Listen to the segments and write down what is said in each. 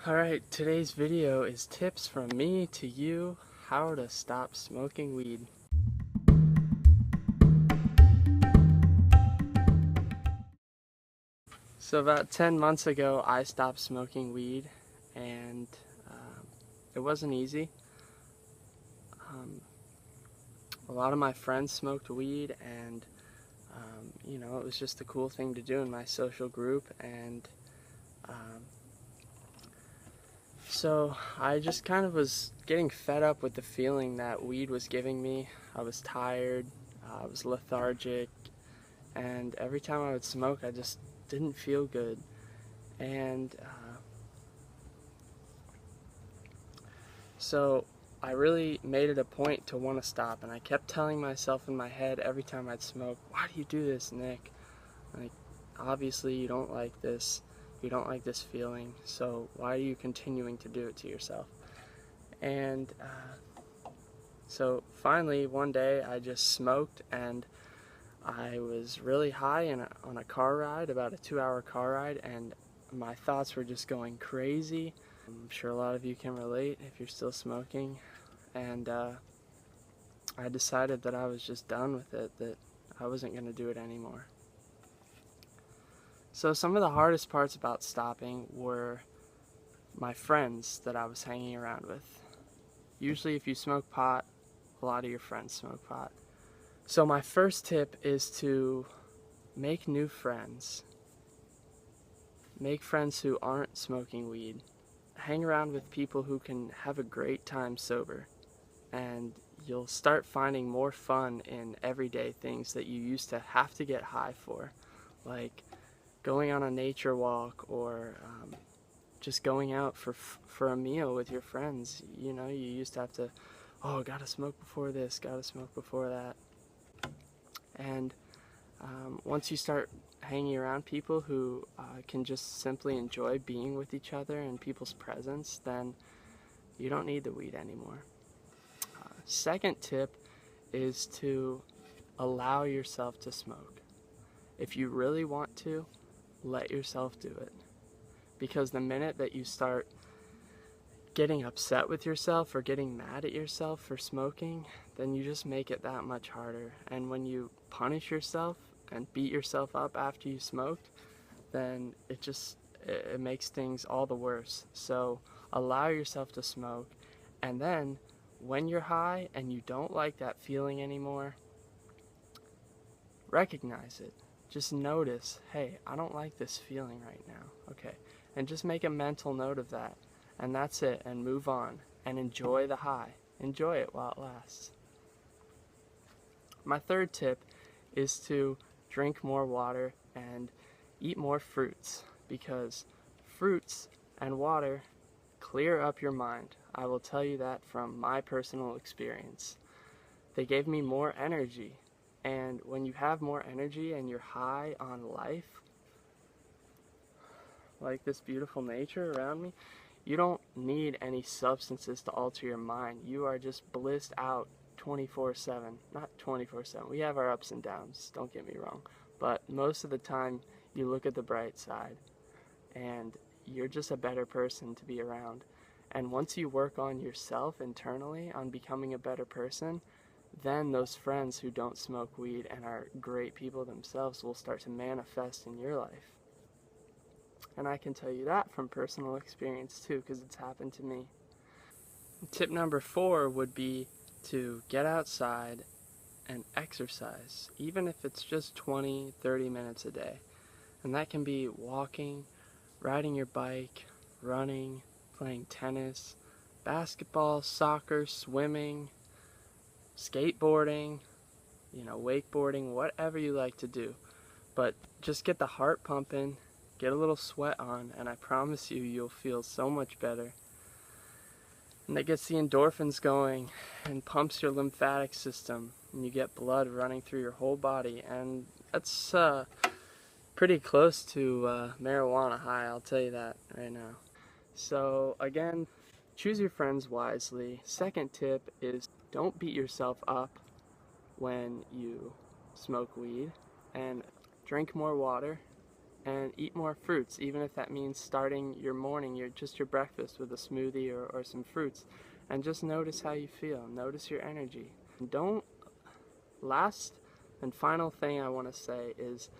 Alright, today's video is tips from me to you how to stop smoking weed. So about 10 months ago I stopped smoking weed and it wasn't easy. A lot of my friends smoked weed and it was just a cool thing to do in my social group, and so I just kind of was getting fed up with the feeling that weed was giving me. I was tired, I was lethargic, and every time I would smoke I just didn't feel good. And so I really made it a point to want to stop, and I kept telling myself in my head every time I'd smoke, why do you do this, Nick? Like, obviously you don't like this. You don't like this feeling, so why are you continuing to do it to yourself? And so finally one day I just smoked, and I was really high on a car ride, about a 2-hour car ride, and my thoughts were just going crazy. I'm sure a lot of you can relate if you're still smoking. And I decided that I was just done with it, that I wasn't going to do it anymore. So some of the hardest parts about stopping were my friends that I was hanging around with. Usually if you smoke pot, a lot of your friends smoke pot. So my first tip is to make new friends. Make friends who aren't smoking weed. Hang around with people who can have a great time sober, and you'll start finding more fun in everyday things that you used to have to get high for, like going on a nature walk, or just going out for a meal with your friends. You used to have to, oh, gotta smoke before this, gotta smoke before that. And once you start hanging around people who can just simply enjoy being with each other and people's presence, then you don't need the weed anymore. Second tip is to allow yourself to smoke. If you really want to, let yourself do it. Because the minute that you start getting upset with yourself or getting mad at yourself for smoking, then you just make it that much harder. And when you punish yourself and beat yourself up after you smoked, then it makes things all the worse. So allow yourself to smoke, and then when you're high and you don't like that feeling anymore, recognize it. Just notice, hey, I don't like this feeling right now. Okay. And just make a mental note of that. And that's it. And move on. And enjoy the high. Enjoy it while it lasts. My third tip is to drink more water and eat more fruits, because fruits and water clear up your mind. I will tell you that from my personal experience. They gave me more energy. And when you have more energy and you're high on life, like this beautiful nature around me, you don't need any substances to alter your mind. You are just blissed out 24/7. Not 24/7. We have our ups and downs, don't get me wrong. But most of the time, you look at the bright side, and you're just a better person to be around. And once you work on yourself internally, on becoming a better person, then those friends who don't smoke weed and are great people themselves will start to manifest in your life. And I can tell you that from personal experience too, because it's happened to me. Tip number 4 would be to get outside and exercise, even if it's just 20-30 minutes a day. And that can be walking, riding your bike, running, playing tennis, basketball, soccer, swimming, skateboarding, wakeboarding, whatever you like to do. But just get the heart pumping, get a little sweat on, and I promise you, you'll feel so much better. And that gets the endorphins going and pumps your lymphatic system, and you get blood running through your whole body. And that's pretty close to marijuana high, I'll tell you that right now. So again, choose your friends wisely. Second tip is don't beat yourself up when you smoke weed, and drink more water, and eat more fruits, even if that means starting your morning, your breakfast with a smoothie or some fruits, and just notice how you feel. Notice your energy. And last and final thing I want to say is,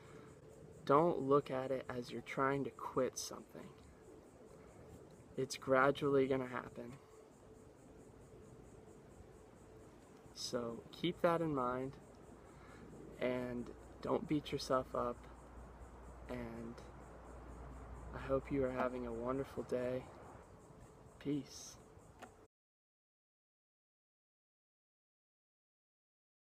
don't look at it as you're trying to quit something. It's gradually going to happen. So keep that in mind, and don't beat yourself up, and I hope you are having a wonderful day. Peace.